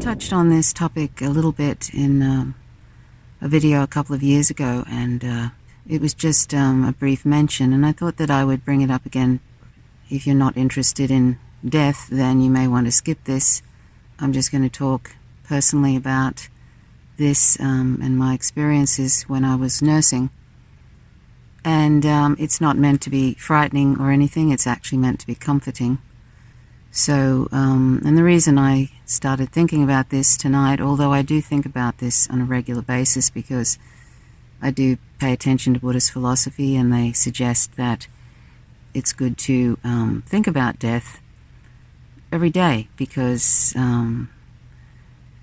touched on this topic a little bit in a video a couple of years ago, and it was just a brief mention, and I thought that I would bring it up again. If you're not interested in death, then you may want to skip this. I'm just going to talk personally about this and my experiences when I was nursing. And it's not meant to be frightening or anything, it's actually meant to be comforting. So, and the reason I started thinking about this tonight, although I do think about this on a regular basis because I do pay attention to Buddhist philosophy, and they suggest that it's good to think about death every day because,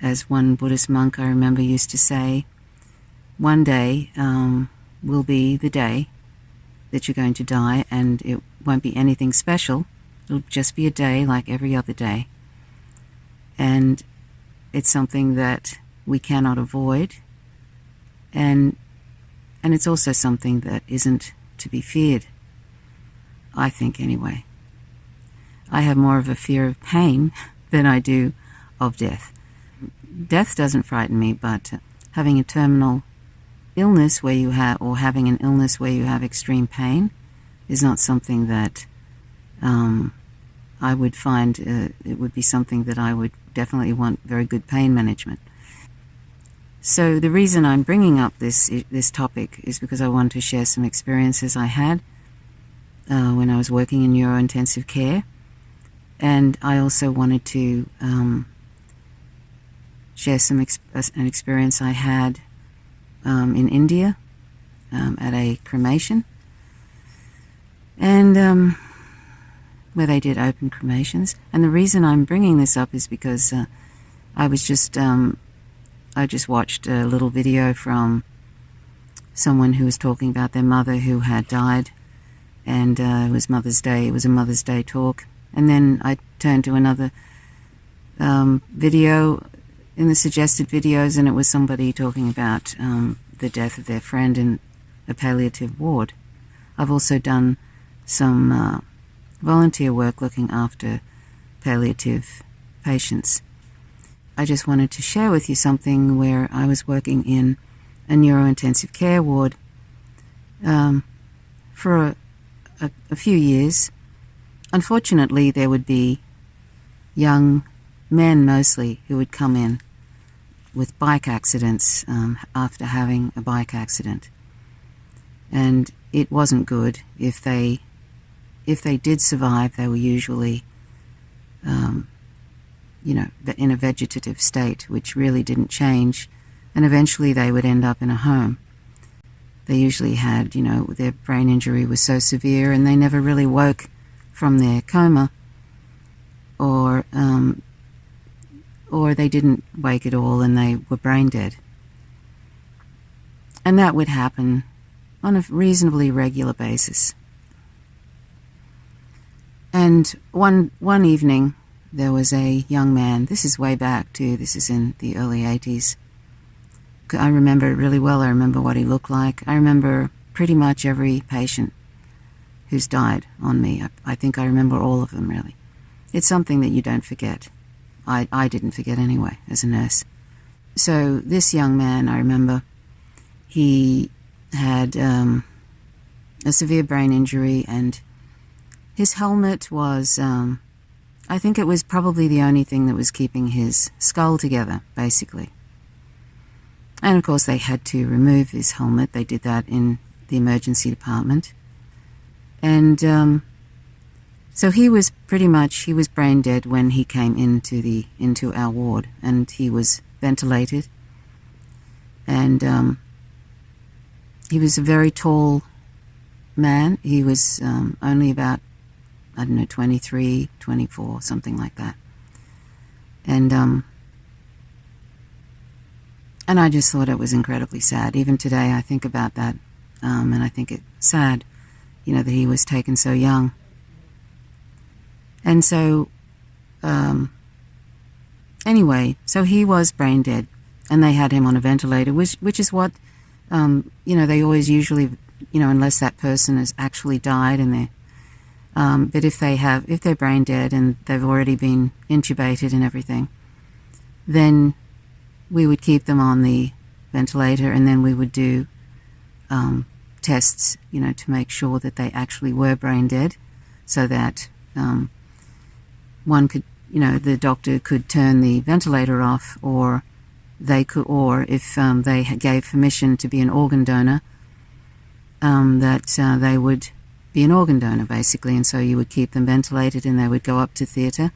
as one Buddhist monk I remember used to say, one day will be the day that you're going to die, and it won't be anything special. It'll just be a day like every other day. And it's something that we cannot avoid. And it's also something that isn't to be feared, I think anyway. I have more of a fear of pain than I do of death. Death doesn't frighten me, but having a terminal illness where you have, or having an illness where you have extreme pain is not something that I would find, it would be something that I would definitely want very good pain management. So the reason I'm bringing up this topic is because I want to share some experiences I had when I was working in neurointensive care, and I also wanted to share an experience I had in India at a cremation, and where they did open cremations. And the reason I'm bringing this up is because I just watched a little video from someone who was talking about their mother who had died, and it was Mother's Day. It was a Mother's Day talk. And then I turned to another video in the suggested videos, and it was somebody talking about the death of their friend in a palliative ward. I've also done some volunteer work looking after palliative patients. I just wanted to share with you something where I was working in a neurointensive care ward for a few years. Unfortunately, there would be young men mostly who would come in with bike accidents after having a bike accident. And it wasn't good. If they did survive, they were usually in a vegetative state, which really didn't change, and eventually they would end up in a home. They usually had, their brain injury was so severe and they never really woke from their coma, or they didn't wake at all and they were brain dead. And that would happen on a reasonably regular basis. And one evening, there was a young man. This is way back too. This is in the early 80s. I remember it really well. I remember what he looked like. I remember pretty much every patient who's died on me. I think I remember all of them, really. It's something that you don't forget. I didn't forget anyway, as a nurse. So this young man, I remember, he had a severe brain injury, and his helmet was, I think it was probably the only thing that was keeping his skull together, basically. And of course they had to remove his helmet. They did that in the emergency department. And so he was brain dead when he came into our ward, and he was ventilated. And he was a very tall man. He was only about, 23, 24, something like that. And I just thought it was incredibly sad. Even today I think about that, and I think it's sad, that he was taken so young. And so, anyway, so he was brain dead, and they had him on a ventilator, which is what, they always usually, unless that person has actually died and they're, but if they're brain dead and they've already been intubated and everything, then we would keep them on the ventilator, and then we would do tests, to make sure that they actually were brain dead, so that one could, the doctor could turn the ventilator off, or they could, or if they gave permission to be an organ donor, that they would be an organ donor, basically. And so you would keep them ventilated, and they would go up to theatre,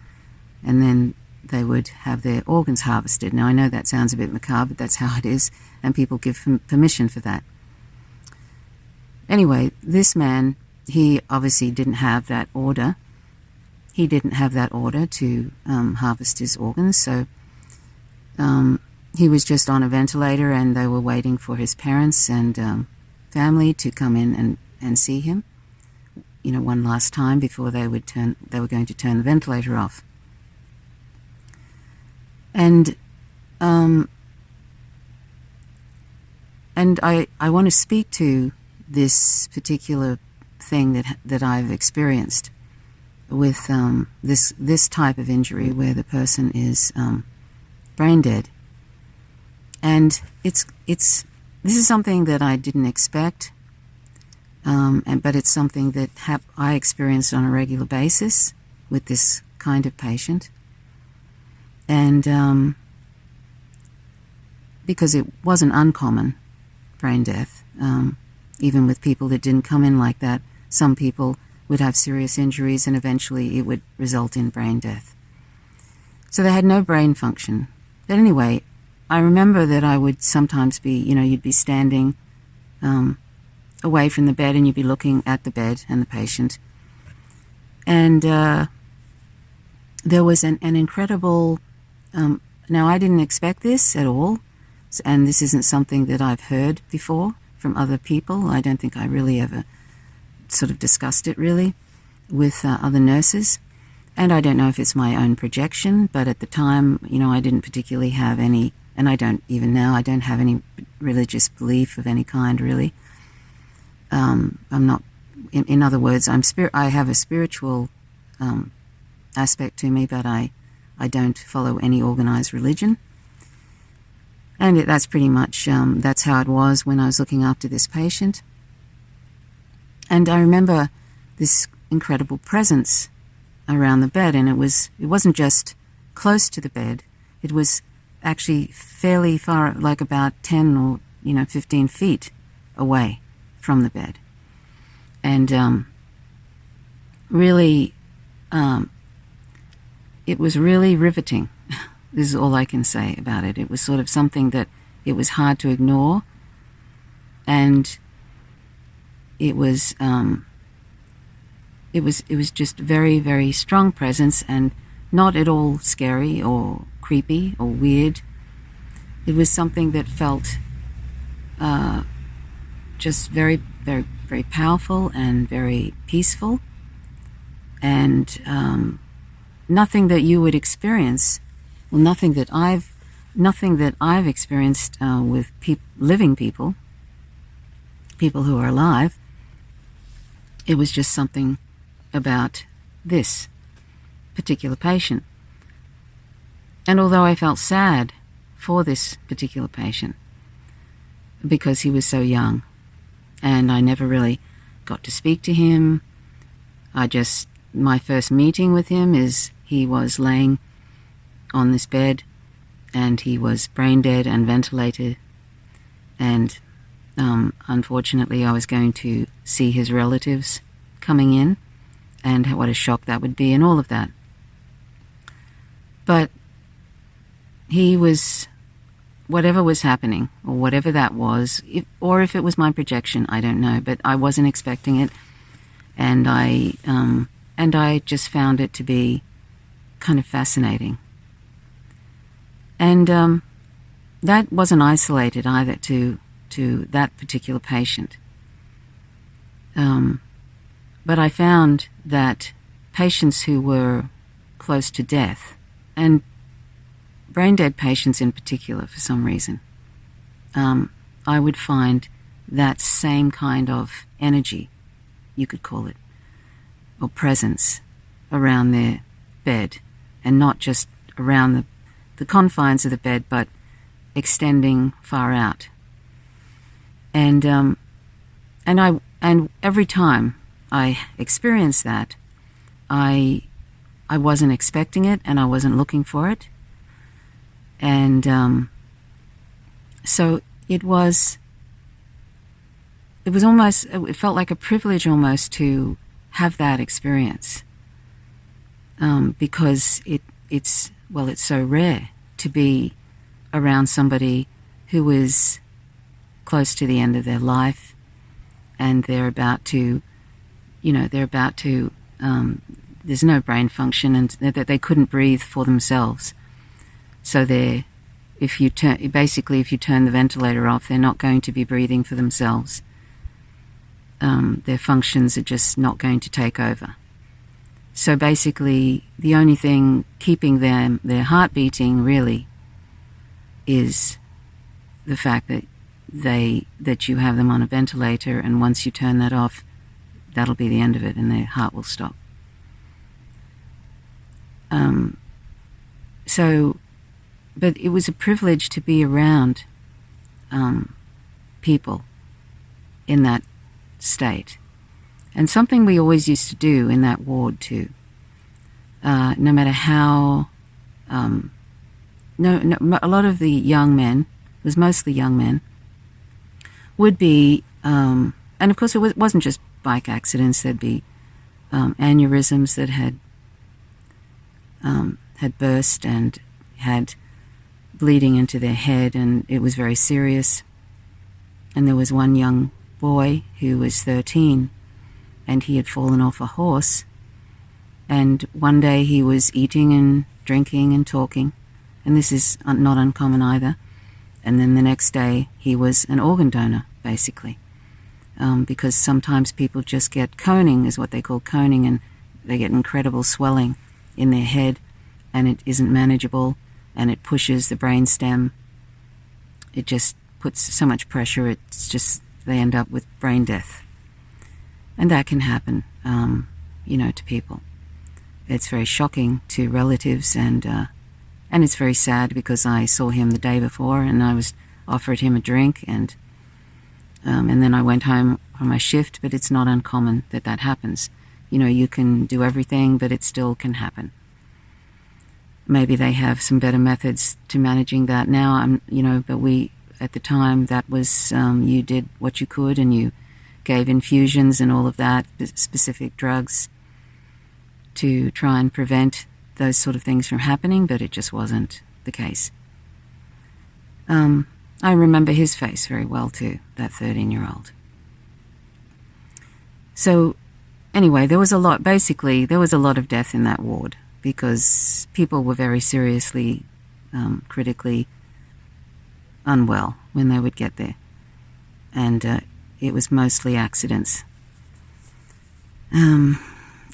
and then they would have their organs harvested. Now, I know that sounds a bit macabre, but that's how it is, and people give permission for that. Anyway, this man, he obviously didn't have that order. He didn't have that order to harvest his organs, so he was just on a ventilator, and they were waiting for his parents and family to come in and see him, one last time before they were going to turn the ventilator off. And I want to speak to this particular thing that I've experienced with this type of injury, where the person is brain dead. And this is something that I didn't expect, but it's something that I experience on a regular basis with this kind of patient. And because it wasn't uncommon, brain death, even with people that didn't come in like that, some people would have serious injuries, and eventually it would result in brain death. So they had no brain function. But anyway, I remember that I would sometimes be, you'd be standing away from the bed, and you'd be looking at the bed and the patient. And there was an incredible... now, I didn't expect this at all, and this isn't something that I've heard before from other people. I don't think I really ever sort of discussed it really with other nurses. And I don't know if it's my own projection, but at the time, I didn't particularly have any, and I don't even now, I don't have any religious belief of any kind, really. I'm not, in other words, I have a spiritual aspect to me, but I don't follow any organized religion. And that's pretty much, that's how it was when I was looking after this patient. And I remember this incredible presence around the bed, and it wasn't just close to the bed, it was actually fairly far, like about 10 or 15 feet away from the bed. And really, it was really riveting. This is all I can say about it. It was sort of something that it was hard to ignore, and it was just very, very strong presence, and not at all scary or creepy or weird. It was something that felt just very, very, very powerful and very peaceful, and nothing that you would experience. Well, nothing that I've experienced with living people who are alive. It was just something about this particular patient. And although I felt sad for this particular patient, because he was so young, and I never really got to speak to him, my first meeting with him is he was laying on this bed, and he was brain dead and ventilated, and unfortunately I was going to see his relatives coming in, and what a shock that would be, and all of that. But he was, whatever was happening, or whatever that was, or if it was my projection, I don't know, but I wasn't expecting it, and I just found it to be kind of fascinating. And that wasn't isolated either to that particular patient. But I found that patients who were close to death, and brain dead patients in particular for some reason, I would find that same kind of energy, you could call it, or presence around their bed, and not just around the confines of the bed, but extending far out. And every time I experienced that, I wasn't expecting it, and I wasn't looking for it. And so it felt like a privilege almost to have that experience, because it's so rare to be around somebody who is close to the end of their life, and they're about to, there's no brain function, and that they couldn't breathe for themselves. So if you turn the ventilator off, they're not going to be breathing for themselves. Their functions are just not going to take over. So basically, the only thing keeping their heart beating really is the fact that you have them on a ventilator, and once you turn that off, that'll be the end of it, and their heart will stop. But it was a privilege to be around people in that state, and something we always used to do in that ward too. No matter how, a lot of the young men, it was mostly young men, would be, and of course it wasn't just bike accidents. There'd be aneurysms that had burst and had bleeding into their head, and it was very serious. And there was one young boy who was 13, and he had fallen off a horse, and one day he was eating and drinking and talking, and this is not uncommon either, and then the next day he was an organ donor, basically, because sometimes people just get coning, is what they call coning, and they get incredible swelling in their head, and it isn't manageable, and it pushes the brain stem. It just puts so much pressure, they end up with brain death. And that can happen, to people. It's very shocking to relatives, and it's very sad, because I saw him the day before, and I offered him a drink, and then I went home on my shift, but it's not uncommon that happens. You can do everything, but it still can happen. Maybe they have some better methods to managing that now, but at the time, that was, you did what you could, and you gave infusions and all of that, specific drugs, to try and prevent those sort of things from happening, but it just wasn't the case. I remember his face very well too, that 13-year-old. So anyway, there was a lot of death in that ward, because people were very seriously, critically unwell when they would get there, and it was mostly accidents,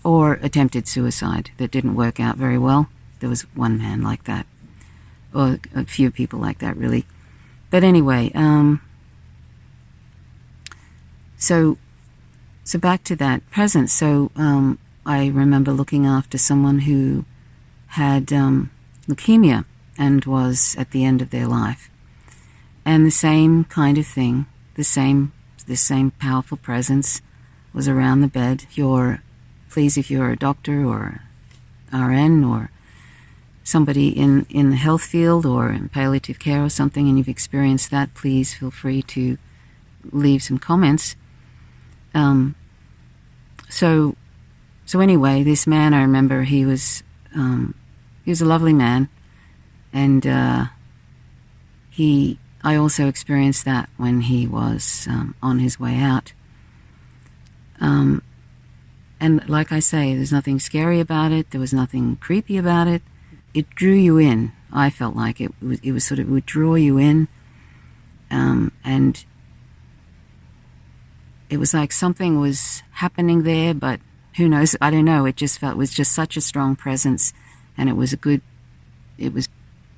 or attempted suicide that didn't work out very well. There was one man like that, or a few people like that, really. But anyway, so back to that present. So I remember looking after someone who had leukemia and was at the end of their life. And the same kind of thing, the same powerful presence was around the bed. Please, if you're a doctor or RN or somebody in the health field or in palliative care or something, and you've experienced that, please feel free to leave some comments. So anyway, this man, I remember he was a lovely man, and I also experienced that when he was on his way out. And like I say, there's nothing scary about it. There was nothing creepy about it. It drew you in. I felt like it would draw you in, and it was like something was happening there, but who knows? I don't know. It was just such a strong presence, and it was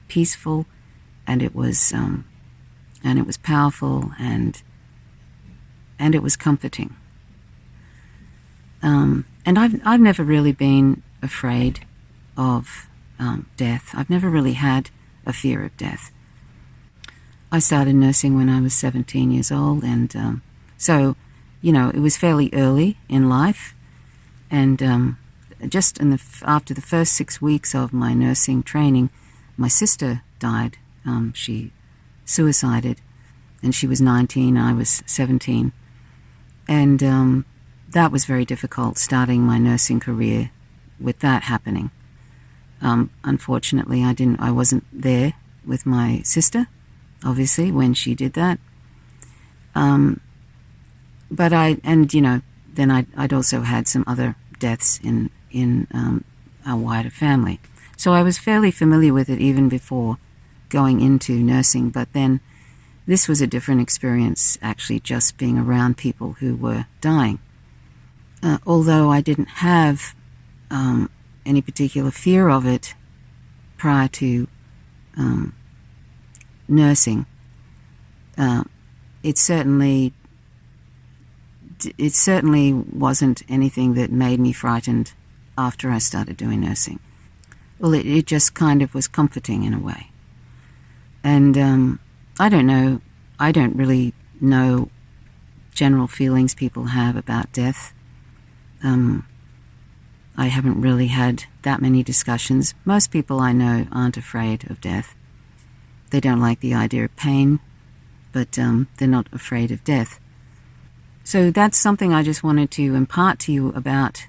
peaceful, and it was powerful, and it was comforting. And I've never really been afraid of death. I've never really had a fear of death. I started nursing when I was 17 years old, and so, it was fairly early in life, and just after the first 6 weeks of my nursing training, my sister died. She suicided, and she was 19, I was 17, and that was very difficult, starting my nursing career with that happening. Unfortunately, I wasn't there with my sister, obviously, when she did that. But then I'd also had some other deaths in our wider family. So I was fairly familiar with it even before going into nursing, but then this was a different experience, actually, just being around people who were dying. Although I didn't have any particular fear of it prior to nursing, it certainly wasn't anything that made me frightened after I started doing nursing. Well, it just kind of was comforting in a way. And I don't really know general feelings people have about death. I haven't really had that many discussions. Most people I know aren't afraid of death. They don't like the idea of pain, but they're not afraid of death. So that's something I just wanted to impart to you about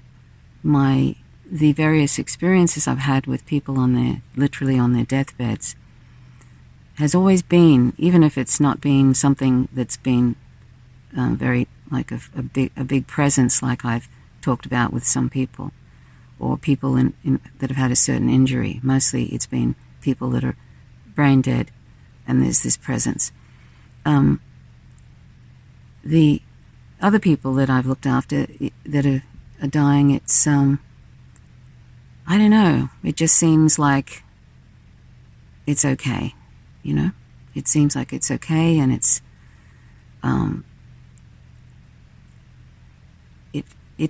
the various experiences I've had with people literally on their deathbeds. Has always been, even if it's not been something that's been very like a big presence, like I've talked about with some people, or people that have had a certain injury. Mostly it's been people that are brain dead, and there's this presence. The other people that I've looked after that are dying, it's I don't know, it just seems like it's okay, it seems like it's okay, and it's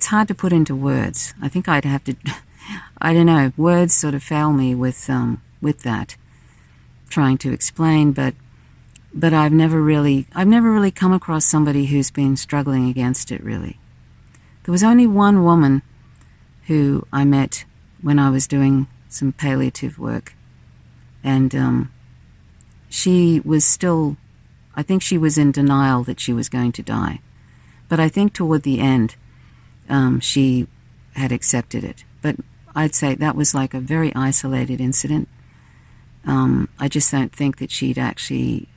hard to put into words. I think I'd have to, I don't know, words sort of fail me with that, trying to explain, but I've never really come across somebody who's been struggling against it, really. There was only one woman who I met when I was doing some palliative work, and she was still, I think she was in denial that she was going to die, but I think toward the end she had accepted it. But I'd say that was like a very isolated incident. I just don't think that she'd actually,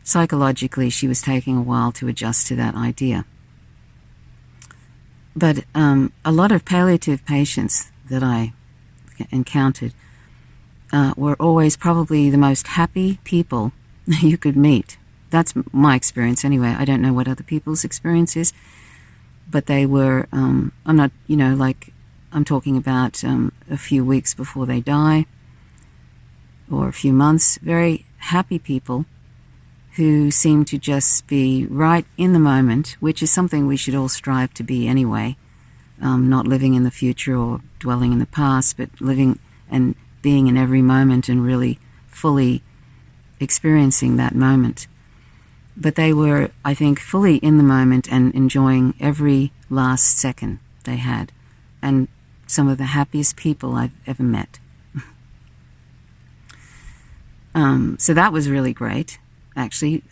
psychologically, she was taking a while to adjust to that idea. But a lot of palliative patients that I encountered were always probably the most happy people you could meet. That's my experience anyway. I don't know what other people's experience is, but they were, I'm not, I'm talking about a few weeks before they die, or a few months, very happy people who seem to just be right in the moment, which is something we should all strive to be anyway, not living in the future or dwelling in the past, but living and being in every moment and really fully experiencing that moment. But they were, I think, fully in the moment and enjoying every last second they had, and some of the happiest people I've ever met. So that was really great, actually,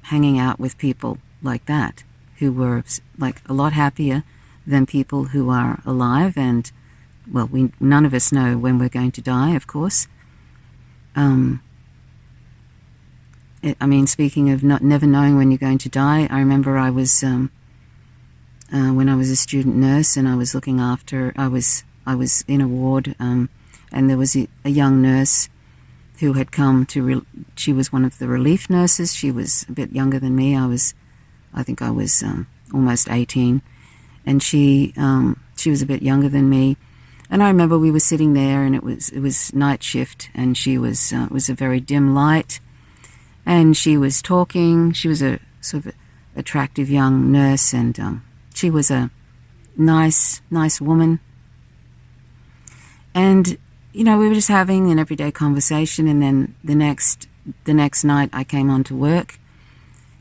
hanging out with people like that, who were like a lot happier than people who are alive, and, well, none of us know when we're going to die, of course. Speaking of never knowing when you're going to die, I remember I was, when I was a student nurse and I was looking after, I was in a ward, and there was a young nurse who had come she was one of the relief nurses. She was a bit younger than me. I think I was almost 18, and she was a bit younger than me. And I remember we were sitting there, and it was night shift, and she was it was a very dim light, and she was talking. She was a sort of attractive young nurse, and she was a nice woman. And we were just having an everyday conversation, and then the next night I came on to work,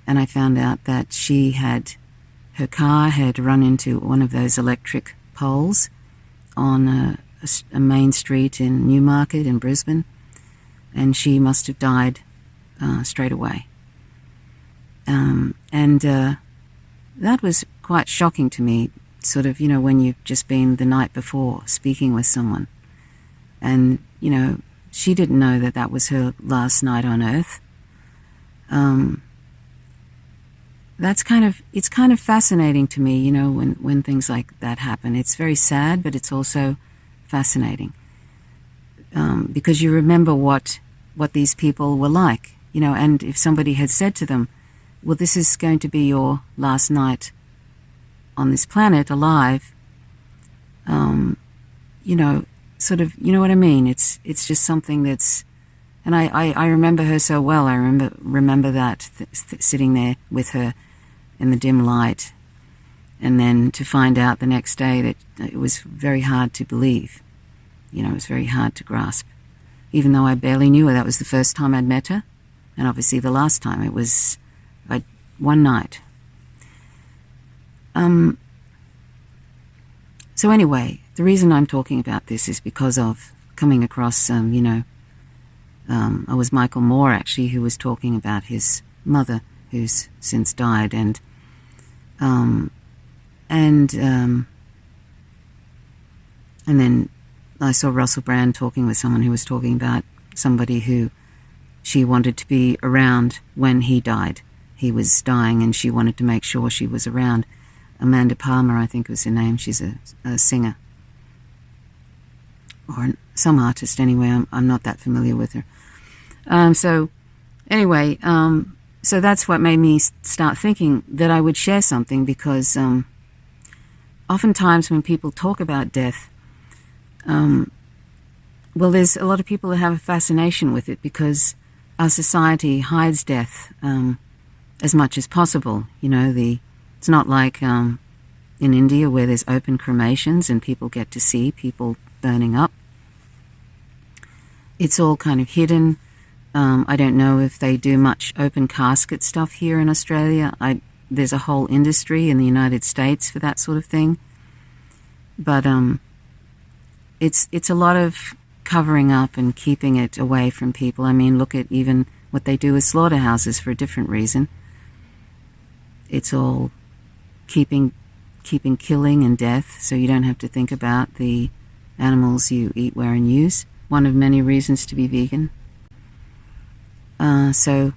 and I found out that her car had run into one of those electric poles on a main street in Newmarket in Brisbane, and she must have died straight away. And that was quite shocking to me, sort of, when you've just been the night before speaking with someone. And, she didn't know that that was her last night on Earth. It's kind of fascinating to me, when things like that happen. It's very sad, but it's also fascinating. Because you remember what these people were like, and if somebody had said to them, well, this is going to be your last night on this planet alive, sort of, you know what I mean? It's just something that's, and I remember her so well. I remember that sitting there with her in the dim light, and then to find out the next day that it was very hard to believe. It was very hard to grasp. Even though I barely knew her, that was the first time I'd met her, and obviously the last time. It was one night. So anyway, the reason I'm talking about this is because of coming across, it was Michael Moore, actually, who was talking about his mother, who's since died, and then I saw Russell Brand talking with someone who was talking about somebody who she wanted to be around when he died. He was dying, and she wanted to make sure she was around. Amanda Palmer, I think was her name. She's a singer, or some artist anyway. I'm not that familiar with her. So that's what made me start thinking that I would share something, because oftentimes when people talk about death, there's a lot of people that have a fascination with it, because our society hides death as much as possible. It's not like in India, where there's open cremations and people get to see people burning up. It's all kind of hidden. I don't know if they do much open casket stuff here in Australia. There's a whole industry in the United States for that sort of thing. But it's a lot of covering up and keeping it away from people. I mean, look at even what they do with slaughterhouses for a different reason. It's all keeping killing and death, so you don't have to think about the animals you eat, wear, and use. One of many reasons to be vegan. So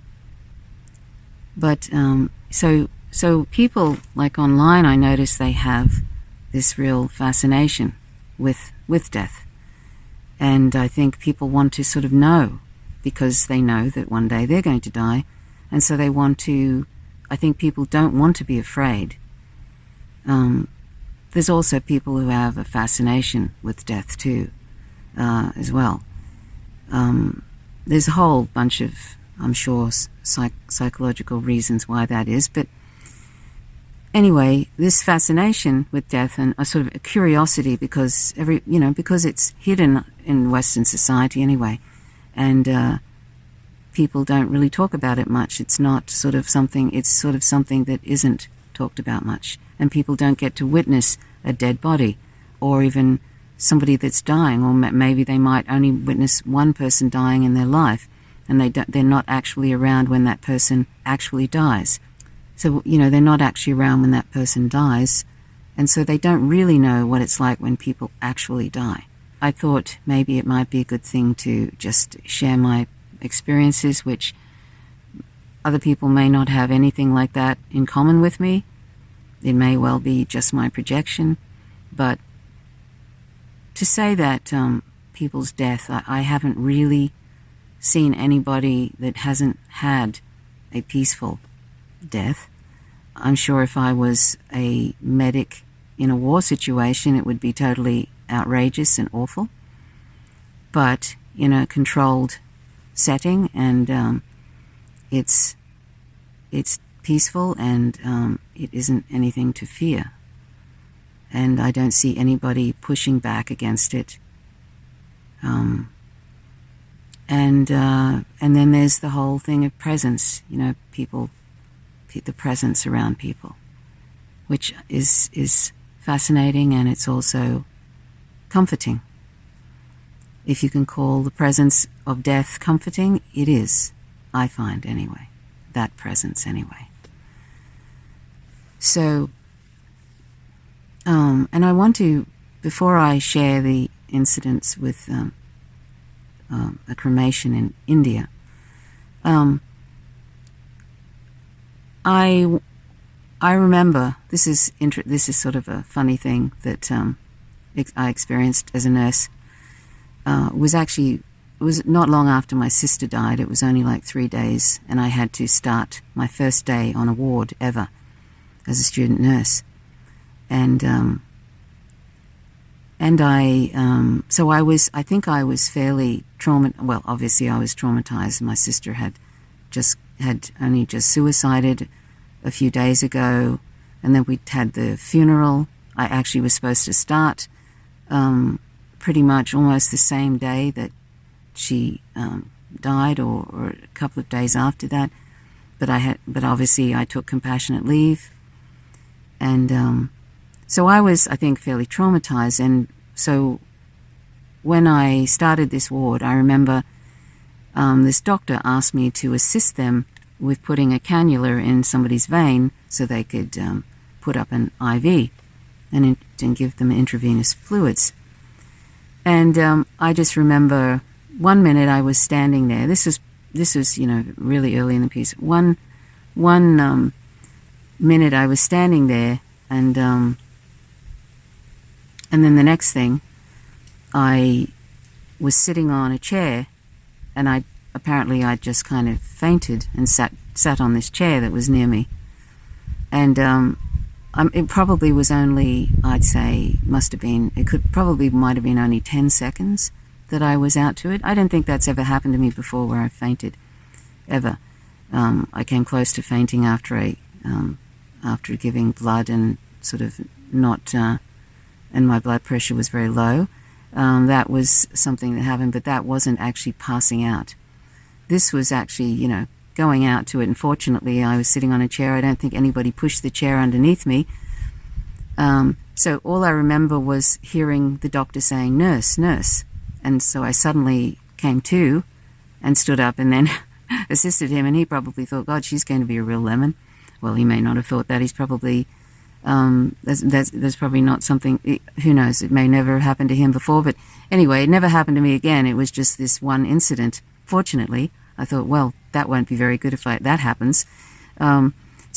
people, like online, I notice they have this real fascination with death. And I think people want to sort of know, because they know that one day they're going to die, and so they want to, I think people don't want to be afraid. There's also people who have a fascination with death too, as well. There's a whole bunch of, I'm sure, psychological reasons why that is, but anyway, this fascination with death and a sort of a curiosity, because because it's hidden in Western society anyway, and people don't really talk about it much. It's not sort of something. It's sort of something that isn't talked about much, and people don't get to witness a dead body, or even somebody that's dying, or maybe they might only witness one person dying in their life, and they're not actually around when that person actually dies. So, they're not actually around when that person dies, and so they don't really know what it's like when people actually die. I thought maybe it might be a good thing to just share my experiences, which other people may not have anything like that in common with me. It may well be just my projection, but to say that people's death, I haven't really seen anybody that hasn't had a peaceful death. I'm sure if I was a medic in a war situation, it would be totally outrageous and awful. But in a controlled setting, and it's peaceful, and it isn't anything to fear. And I don't see anybody pushing back against it. And then there's the whole thing of presence, people, the presence around people, which is fascinating, and it's also comforting. If you can call the presence of death comforting, it is, I find anyway, that presence anyway. So, and I want to, before I share the incidents with a cremation in India, I remember, this is sort of a funny thing that I experienced as a nurse. It was not long after my sister died. It was only like 3 days, and I had to start my first day on a ward ever as a student nurse. So I think I was fairly well, obviously I was traumatized. My sister had only just suicided a few days ago, and then we'd had the funeral. I actually was supposed to start pretty much almost the same day that she died, or a couple of days after that. But obviously I took compassionate leave, and so I was, I think, fairly traumatized. And so when I started this ward, I remember this doctor asked me to assist them with putting a cannula in somebody's vein so they could put up an IV and give them intravenous fluids. And I just remember one minute I was standing there. This was really early in the piece. One minute I was standing there, and then the next thing, I was sitting on a chair, and I just kind of fainted and sat on this chair that was near me. And it probably was only, I'd say, might have been only 10 seconds that I was out to it. I don't think that's ever happened to me before where I fainted, ever. I came close to fainting after giving blood and sort of not, and my blood pressure was very low. That was something that happened, but that wasn't actually passing out. This was actually, going out to it, and fortunately I was sitting on a chair. I don't think anybody pushed the chair underneath me. So all I remember was hearing the doctor saying, "Nurse, nurse." And so I suddenly came to and stood up and then assisted him, and he probably thought, God, she's going to be a real lemon. Well, he may not have thought that. He's probably, there's probably not something, who knows, it may never have happened to him before, but anyway, it never happened to me again. It was just this one incident. Fortunately, I thought, well, that won't be very good if that happens. So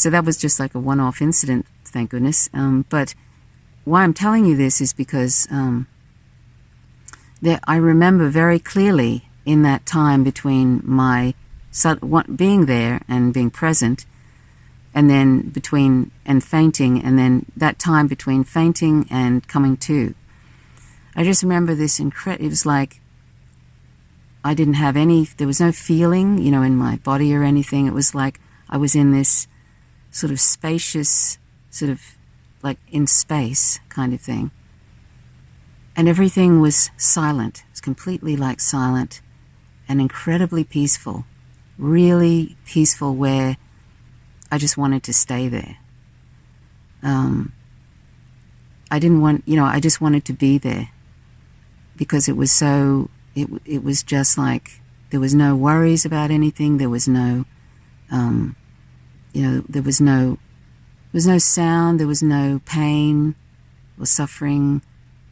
that was just like a one-off incident, thank goodness. But why I'm telling you this is because I remember very clearly in that time between my being there and being present, and then fainting, and then that time between fainting and coming to. I just remember this it was like I didn't have there was no feeling, in my body or anything. It was like I was in this sort of spacious, sort of like in space kind of thing. And everything was silent. It was completely like silent and incredibly peaceful, really peaceful, where I just wanted to stay there. I just wanted to be there because it was so, it was just like there was no worries about anything. There was no, there was no sound, there was no pain or suffering,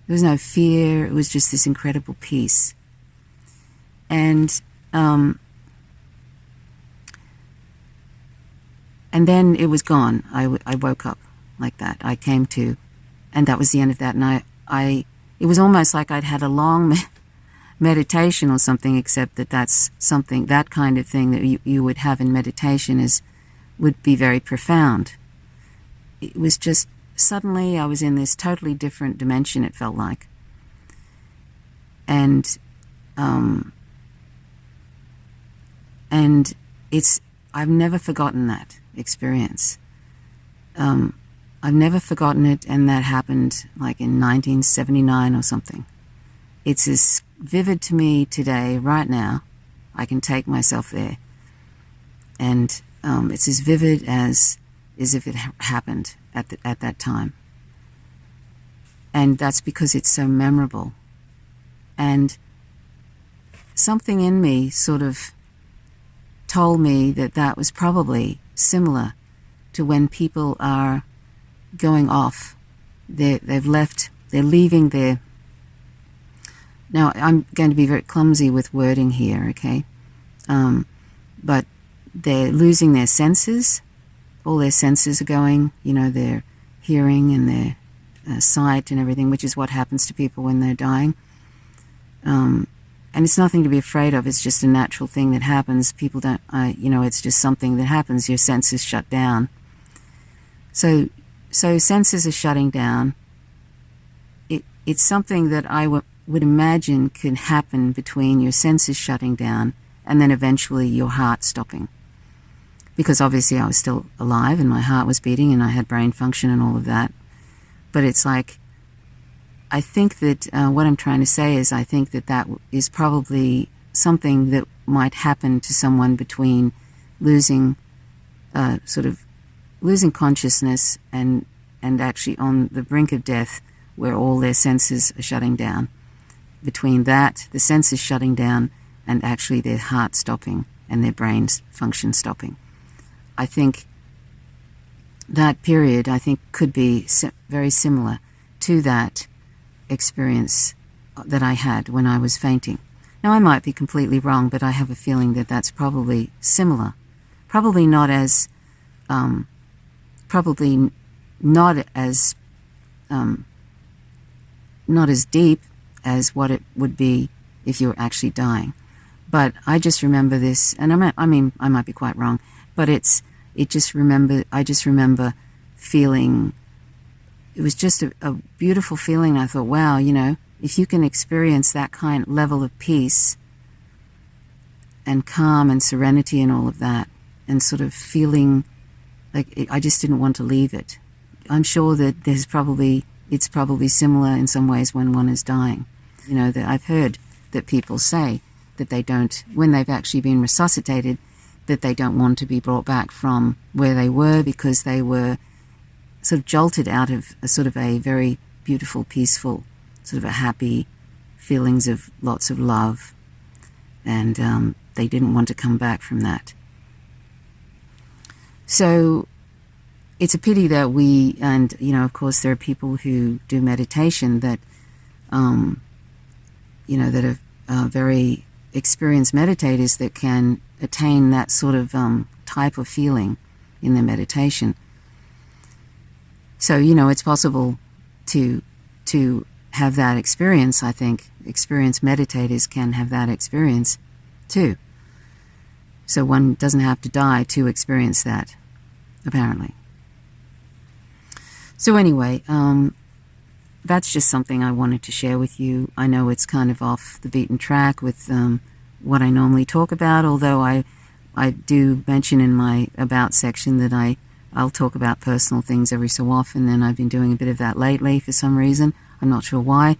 there was no fear. It was just this incredible peace. And then it was gone. I woke up like that. I came to, and that was the end of that. And it was almost like I'd had a long meditation or something, except that's something, that kind of thing that you would have in meditation would be very profound. It was just, suddenly I was in this totally different dimension, it felt like. And I've never forgotten that experience. I've never forgotten it, and that happened like in 1979 or something. it's as vivid to me today, right now. I can take myself there. And it's as vivid as if it happened at that time. And that's because it's so memorable. And something in me sort of told me that that was probably similar to when people are going off. They're leaving their... Now, I'm going to be very clumsy with wording here, okay? But they're losing their senses. All their senses are going, their hearing and their sight and everything, which is what happens to people when they're dying. And it's nothing to be afraid of. It's just a natural thing that happens. People don't, it's just something that happens. Your senses shut down. So senses are shutting down. It's something that I would imagine can happen between your senses shutting down and then eventually your heart stopping. Because obviously I was still alive and my heart was beating and I had brain function and all of that. But it's like, I think that what I'm trying to say is I think that is probably something that might happen to someone between losing consciousness and actually on the brink of death, where all their senses are shutting down. Between that, the senses shutting down, and actually their heart stopping and their brain's function stopping. I think that period, could be very similar to that experience that I had when I was fainting. Now, I might be completely wrong, but I have a feeling that that's probably similar. Probably not as deep as what it would be if you were actually dying. But I just remember this, and I might be quite wrong, but I just remember feeling, it was just a beautiful feeling. I thought, wow, if you can experience that kind of level of peace and calm and serenity and all of that, and sort of feeling like I just didn't want to leave it. I'm sure that it's probably similar in some ways when one is dying. That I've heard that people say that they don't, when they've actually been resuscitated, that they don't want to be brought back from where they were because they were sort of jolted out of a sort of a very beautiful, peaceful, sort of a happy feelings of lots of love. And they didn't want to come back from that. So it's a pity that of course there are people who do meditation that, that are very experienced meditators that can attain that sort of type of feeling in their meditation. So, it's possible to have that experience, I think. Experienced meditators can have that experience too. So one doesn't have to die to experience that, apparently. So anyway, that's just something I wanted to share with you. I know it's kind of off the beaten track with what I normally talk about, although I do mention in my About section that I'll talk about personal things every so often, and I've been doing a bit of that lately for some reason. I'm not sure why.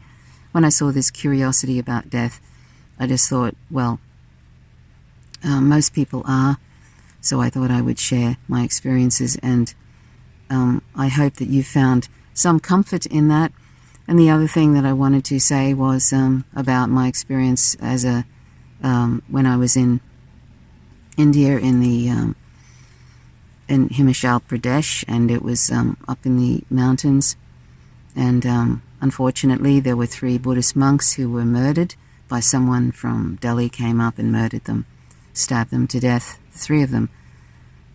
When I saw this curiosity about death, I just thought, well, most people are, so I thought I would share my experiences, and I hope that you found some comfort in that. And the other thing that I wanted to say was about my experience as when I was in India in Himachal Pradesh, and it was up in the mountains, and unfortunately there were 3 Buddhist monks who were murdered by someone from Delhi. Came up and murdered them, stabbed them to death, 3 of them.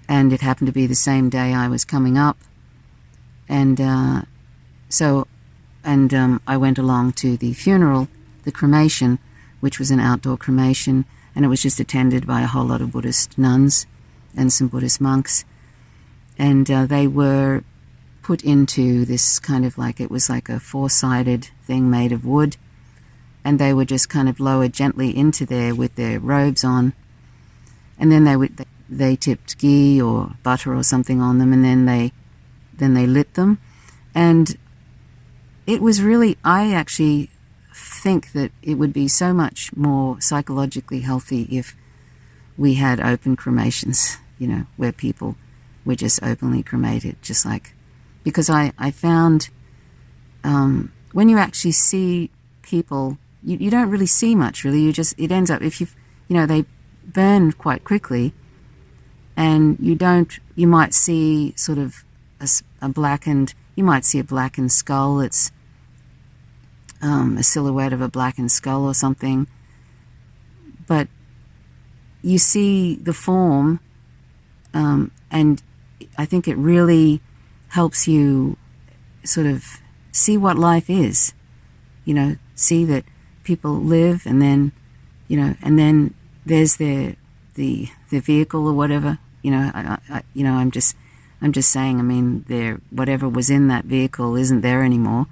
And it happened to be the same day I was coming up, and I went along to the funeral, the cremation, which was an outdoor cremation, and it was just attended by a whole lot of Buddhist nuns and some Buddhist monks. And they were put into this kind of it was like a 4-sided thing made of wood, and they were just kind of lowered gently into there with their robes on, and then they tipped ghee or butter or something on them, and then they lit them. And it was really, I actually think that it would be so much more psychologically healthy if we had open cremations, where people were just openly cremated, just like, because I found when you actually see people, you don't really see much, really. It ends up, if they burn quite quickly, and you might see sort of a blackened skull. It's a silhouette of a blackened skull or something, but you see the form, and I think it really helps you sort of see what life is, see that people live, and then, and then there's the vehicle or whatever, I'm just saying, I mean, whatever was in that vehicle isn't there anymore,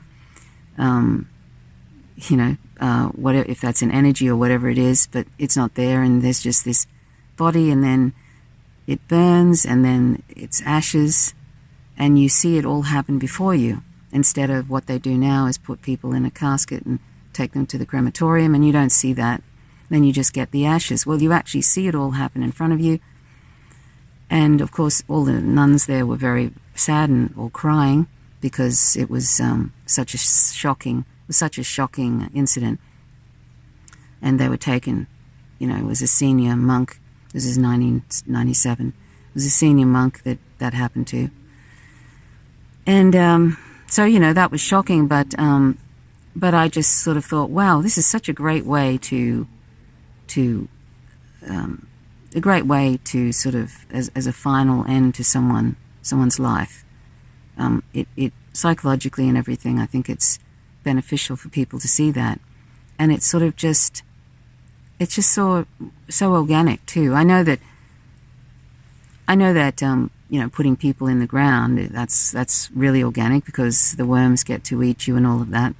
whatever, if that's an energy or whatever it is, but it's not there, and there's just this body, and then it burns, and then it's ashes, and you see it all happen before you, instead of what they do now is put people in a casket and take them to the crematorium, and you don't see that. Then you just get the ashes. Well, you actually see it all happen in front of you. And of course, all the nuns there were very sad and all crying, because it was such a shocking incident. And they were taken, it was a senior monk. This is 1997. It was a senior monk that happened to. And so, that was shocking, but I just sort of thought, wow, this is such a great way to sort of, as a final end to someone's life. It psychologically and everything, I think it's beneficial for people to see that. And it's sort of it's just so organic too. I know that putting people in the ground, that's really organic, because the worms get to eat you and all of that.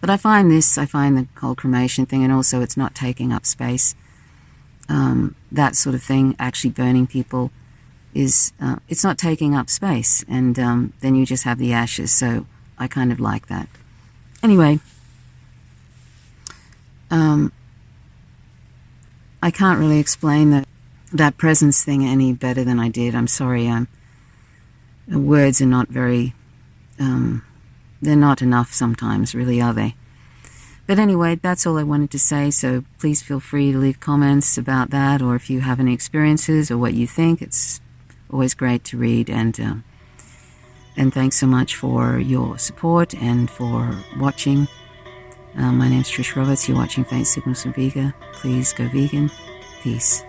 But I find the whole cremation thing, and also it's not taking up space, that sort of thing, actually burning people, is it's not taking up space, and then you just have the ashes. So I kind of like that. Anyway, I can't really explain that presence thing any better than I did. I'm sorry. Words are not very, they're not enough sometimes, really, are they? But anyway, that's all I wanted to say, so please feel free to leave comments about that, or if you have any experiences or what you think. It's always great to read, and thanks so much for your support and for watching. My name's Trish Roberts. You're watching Faint Signals from Vega. Please go vegan. Peace.